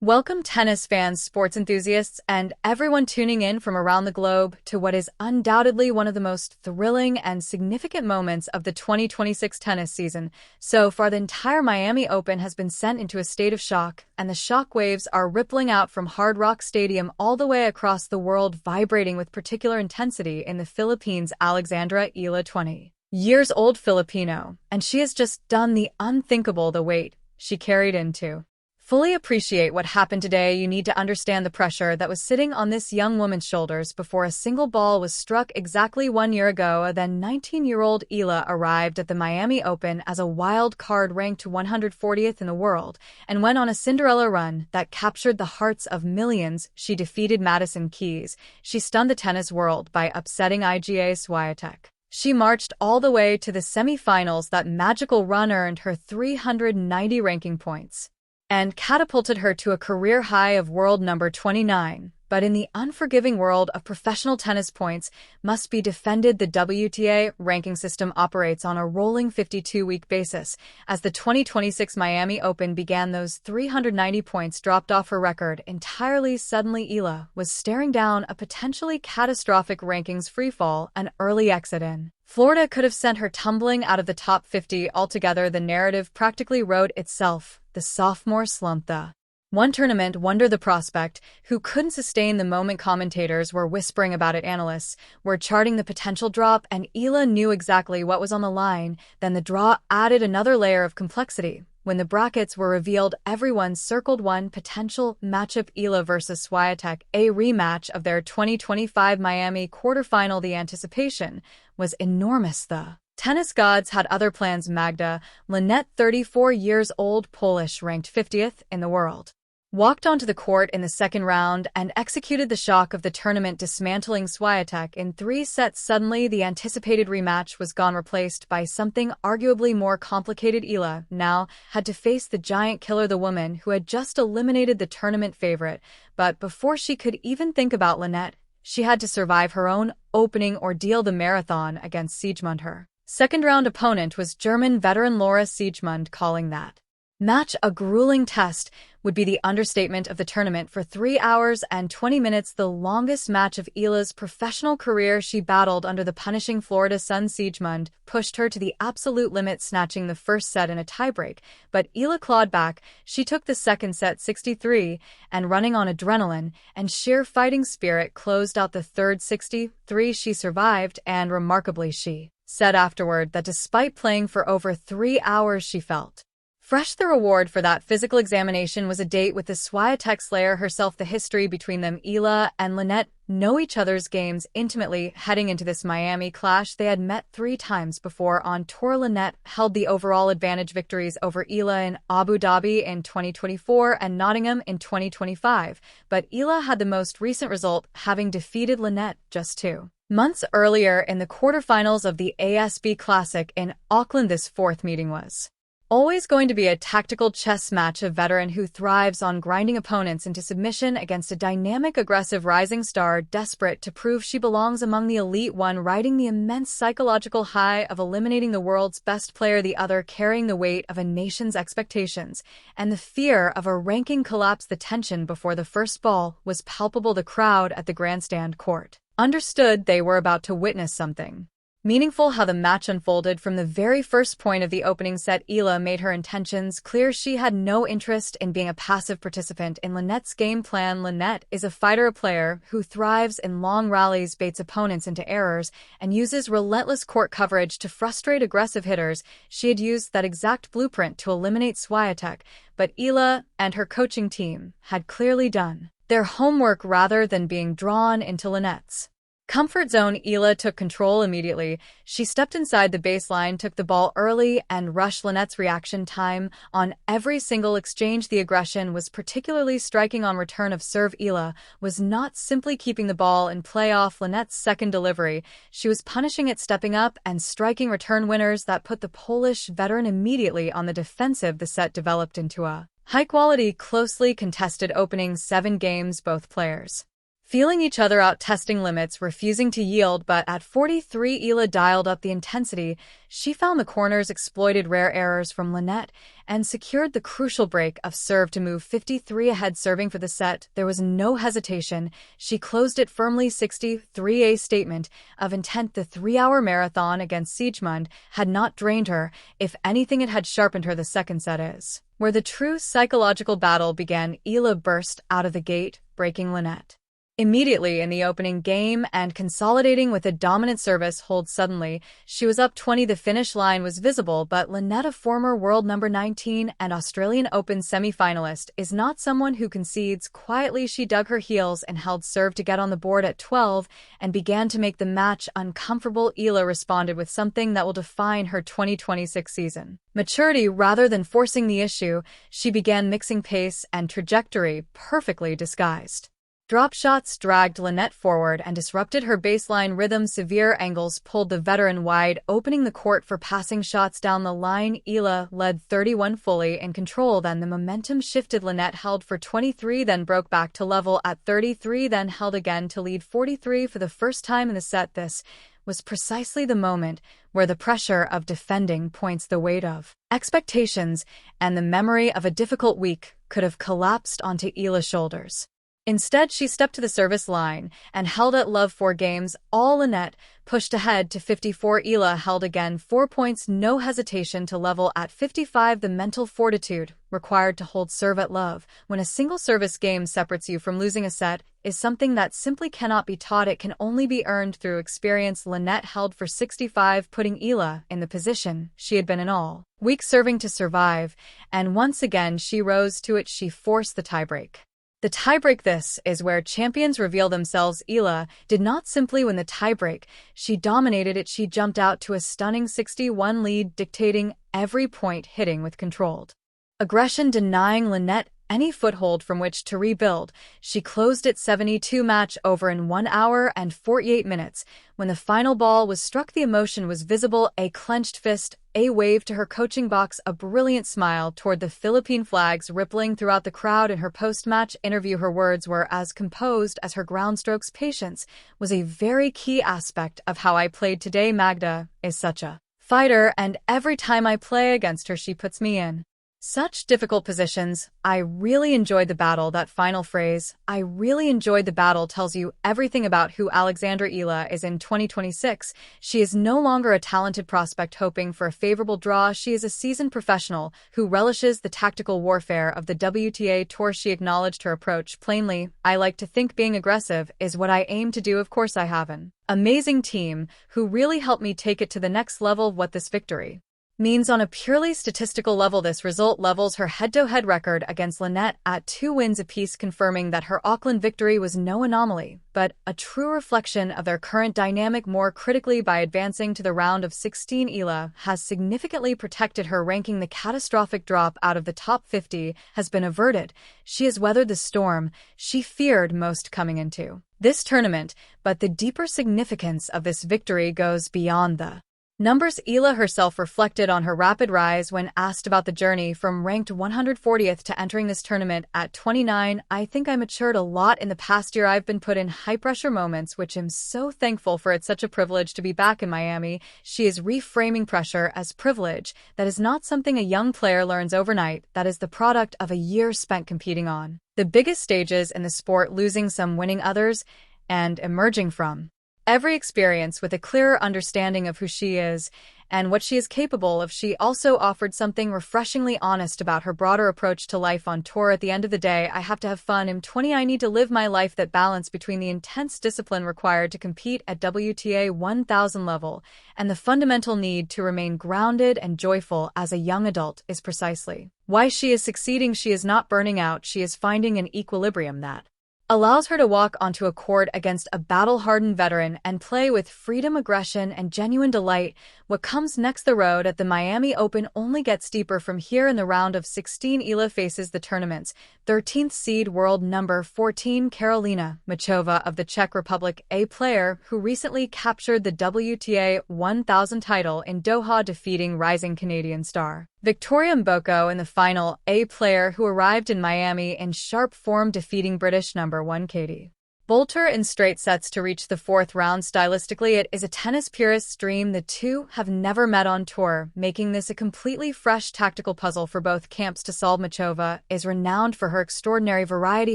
Welcome, tennis fans, sports enthusiasts, and everyone tuning in from around the globe to what is undoubtedly one of the most thrilling and significant moments of the 2026 tennis season. So far, the entire Miami Open has been sent into a state of shock, and the shock waves are rippling out from Hard Rock Stadium all the way across the world, vibrating with particular intensity in the Philippines' Alexandra Eala, 20-years-old Filipino, and she has just done the unthinkable. The weight she carried into fully appreciate what happened today, you need to understand the pressure that was sitting on this young woman's shoulders before a single ball was struck exactly 1 year ago. Then 19-year-old Eala arrived at the Miami Open as a wild card ranked 140th in the world and went on a Cinderella run that captured the hearts of millions. She defeated Madison Keys. She stunned the tennis world by upsetting Iga Swiatek. She marched all the way to the semifinals. That magical run earned her 390 ranking points and catapulted her to a career high of world number 29. But in the unforgiving world of professional tennis, points must be defended. The WTA ranking system operates on a rolling 52-week basis. As the 2026 Miami Open began, those 390 points dropped off her record entirely. Suddenly, Eala was staring down a potentially catastrophic rankings freefall. An early exit in Florida could have sent her tumbling out of the top 50 altogether. The narrative practically wrote itself. The sophomore slump, the one tournament wonder, the prospect who couldn't sustain the moment. Commentators were whispering about it, analysts were charting the potential drop, and Eala knew exactly what was on the line. Then the draw added another layer of complexity. When the brackets were revealed, everyone circled one potential matchup: Eala versus Swiatek, a rematch of their 2025 Miami quarterfinal. The anticipation was enormous. The tennis gods had other plans. Magda Linette, 34 years old, Polish, ranked 50th in the world, walked onto the court in the second round and executed the shock of the tournament, dismantling Swiatek in 3 sets. Suddenly, the anticipated rematch was gone, replaced by something arguably more complicated. Eala now had to face the giant killer, the woman who had just eliminated the tournament favorite. But before she could even think about Linette, she had to survive her own opening ordeal, the marathon against Siegemund. Her second-round opponent was German veteran Laura Siegemund. Calling that match a grueling test would be the understatement of the tournament. For 3 hours and 20 minutes, the longest match of Eala's professional career, she battled under the punishing Florida sun. Siegemund pushed her to the absolute limit, snatching the first set in a tiebreak, but Eala clawed back. She took the second set 63, and running on adrenaline and sheer fighting spirit, closed out the third 63. She survived, and remarkably, she said afterward that despite playing for over 3 hours, she felt fresh. The reward for that physical examination was a date with the Swiatek slayer herself. The history between them: Eala and Linette know each other's games intimately. Heading into this Miami clash, they had met 3 times before on tour. Linette held the overall advantage, victories over Eala in Abu Dhabi in 2024 and Nottingham in 2025, but Eala had the most recent result, having defeated Linette just 2 months earlier in the quarterfinals of the ASB Classic in Auckland. This fourth meeting was always going to be a tactical chess match, a veteran who thrives on grinding opponents into submission against a dynamic, aggressive rising star desperate to prove she belongs among the elite, one riding the immense psychological high of eliminating the world's best player, the other carrying the weight of a nation's expectations and the fear of a ranking collapse. The tension before the first ball was palpable. The crowd at the grandstand court understood they were about to witness something meaningful. How the match unfolded from the very first point of the opening set, Eala made her intentions clear. She had no interest in being a passive participant in Linette's game plan. Linette is a fighter, a player who thrives in long rallies, baits opponents into errors, and uses relentless court coverage to frustrate aggressive hitters. She had used that exact blueprint to eliminate Swiatek, but Eala and her coaching team had clearly done their homework. Rather than being drawn into Linette's comfort zone, Eala took control immediately. She stepped inside the baseline, took the ball early, and rushed Linette's reaction time on every single exchange. The aggression was particularly striking on return of serve. Eala was not simply keeping the ball in play off Linette's second delivery. She was punishing it, stepping up and striking return winners that put the Polish veteran immediately on the defensive. The set developed into a high-quality, closely contested opening 7 games. Both players Feeling each other out, testing limits, refusing to yield, but at 43 Eala dialed up the intensity. She found the corners, exploited rare errors from Linette, and secured the crucial break of serve to move 53 ahead. Serving for the set, there was no hesitation. She closed it firmly. 63 a statement of intent. The 3-hour marathon against Siegmund had not drained her. If anything, it had sharpened her. The second set is where the true psychological battle began. Eala burst out of the gate, breaking Linette immediately in the opening game and consolidating with a dominant service hold. Suddenly, she was up 20. The finish line was visible, but Linette, a former world number 19 and Australian Open semi-finalist, is not someone who concedes. Quietly, she dug her heels and held serve to get on the board at 12 and began to make the match uncomfortable. Eala responded with something that will define her 2026 season: maturity. Rather than forcing the issue, she began mixing pace and trajectory, perfectly disguised. Drop shots dragged Linette forward and disrupted her baseline rhythm. Severe angles pulled the veteran wide, opening the court for passing shots down the line. Eala led 31, fully in control. Then the momentum shifted. Linette held for 23, then broke back to level at 33, then held again to lead 43 for the first time in the set. This was precisely the moment where the pressure of defending points, the weight of expectations, and the memory of a difficult week could have collapsed onto Eala's shoulders. Instead, she stepped to the service line and held at love 4 games. All Linette pushed ahead to 54. Eala held again 4 points, no hesitation to level at 55. The mental fortitude required to hold serve at love when a single service game separates you from losing a set is something that simply cannot be taught. It can only be earned through experience. Linette held for 65, putting Eala in the position she had been in all week, serving to survive, and once again she rose to it. She forced the tiebreak. The tiebreak. This is where champions reveal themselves. Eala did not simply win the tiebreak, she dominated it. She jumped out to a stunning 61 lead, dictating every point, hitting with controlled aggression, denying Linette any foothold from which to rebuild. She closed it 72, match over in 1 hour and 48 minutes. When the final ball was struck, the emotion was visible: a clenched fist, a wave to her coaching box, a brilliant smile toward the Philippine flags rippling throughout the crowd. In her post-match interview, her words were as composed as her groundstrokes. Patience was a very key aspect of how I played today. Magda is such a fighter, and every time I play against her, she puts me in such difficult positions. I really enjoyed the battle. That final phrase, "I really enjoyed the battle," tells you everything about who Alexandra Eala is in 2026. She is no longer a talented prospect hoping for a favorable draw. She is a seasoned professional who relishes the tactical warfare of the WTA Tour. She acknowledged her approach plainly: "I like to think being aggressive is what I aim to do. Of course, I have an amazing team who really helped me take it to the next level." What this victory means on a purely statistical level: this result levels her head-to-head record against Linette at 2 wins apiece, confirming that her Auckland victory was no anomaly, but a true reflection of their current dynamic. More critically, by advancing to the round of 16, Eala has significantly protected her ranking. The catastrophic drop out of the top 50 has been averted. She has weathered the storm she feared most coming into this tournament, but the deeper significance of this victory goes beyond the numbers. Eala herself reflected on her rapid rise when asked about the journey from ranked 140th to entering this tournament at 29. "I think I matured a lot in the past year. I've been put in high-pressure moments, which I'm so thankful for. It's such a privilege to be back in Miami." She is reframing pressure as privilege. That is not something a young player learns overnight. That is the product of a year spent competing on the biggest stages in the sport, losing some, winning others, and emerging from every experience with a clearer understanding of who she is and what she is capable of. She also offered something refreshingly honest about her broader approach to life on tour: "At the end of the day, I have to have fun. I'm 20. I need to live my life." That balance between the intense discipline required to compete at WTA 1000 level and the fundamental need to remain grounded and joyful as a young adult is precisely why she is succeeding. She is not burning out. She is finding an equilibrium that allows her to walk onto a court against a battle-hardened veteran and play with freedom, aggression, and genuine delight. What comes next? The road at the Miami Open only gets steeper from here. In the round of 16, Eala faces the tournament's 13th seed, world number 14, Karolina Muchova of the Czech Republic, a player who recently captured the WTA 1000 title in Doha, defeating rising Canadian star Victoria Mboko in the final, a player who arrived in Miami in sharp form, defeating British number 1 Katie Bolter in straight sets to reach the fourth round. Stylistically, it is a tennis purist's dream. The two have never met on tour, making this a completely fresh tactical puzzle for both camps to solve. Machova is renowned for her extraordinary variety,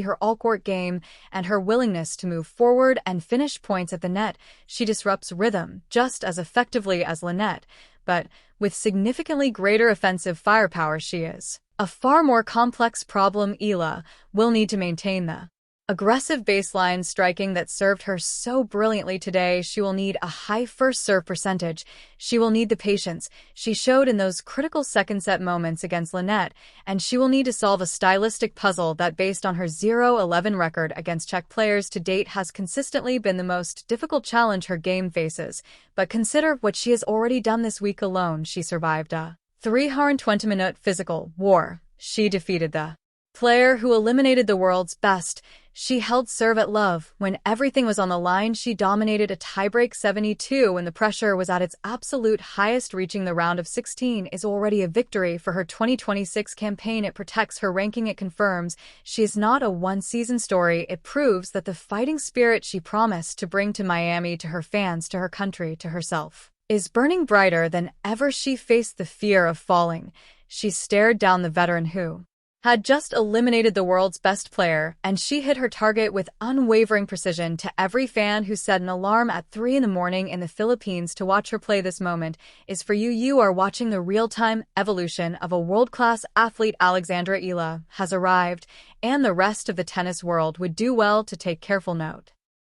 her all-court game, and her willingness to move forward and finish points at the net. She disrupts rhythm just as effectively as Linette, but with significantly greater offensive firepower. She is a far more complex problem. Eala will need to maintain the aggressive baseline striking that served her so brilliantly today. She will need a high first serve percentage. She will need the patience she showed in those critical second set moments against Linette, and she will need to solve a stylistic puzzle that, based on her 0-11 record against Czech players to date, has consistently been the most difficult challenge her game faces. But consider what she has already done this week alone. She survived a 320-minute physical war. She defeated the player who eliminated the world's best. She held serve at love when everything was on the line. She dominated a tiebreak 72 when the pressure was at its absolute highest. Reaching the round of 16 is already a victory for her 2026 campaign. It protects her ranking. It confirms she is not a one-season story. It proves that the fighting spirit she promised to bring to Miami, to her fans, to her country, to herself, is burning brighter than ever. She faced the fear of falling. She stared down the veteran who had just eliminated the world's best player, and she hit her target with unwavering precision. To every fan who set an alarm at 3 a.m. in the Philippines to watch her play, this moment is for you. You are watching the real-time evolution of a world-class athlete. Alexandra Eala has arrived, and the rest of the tennis world would do well to take careful note.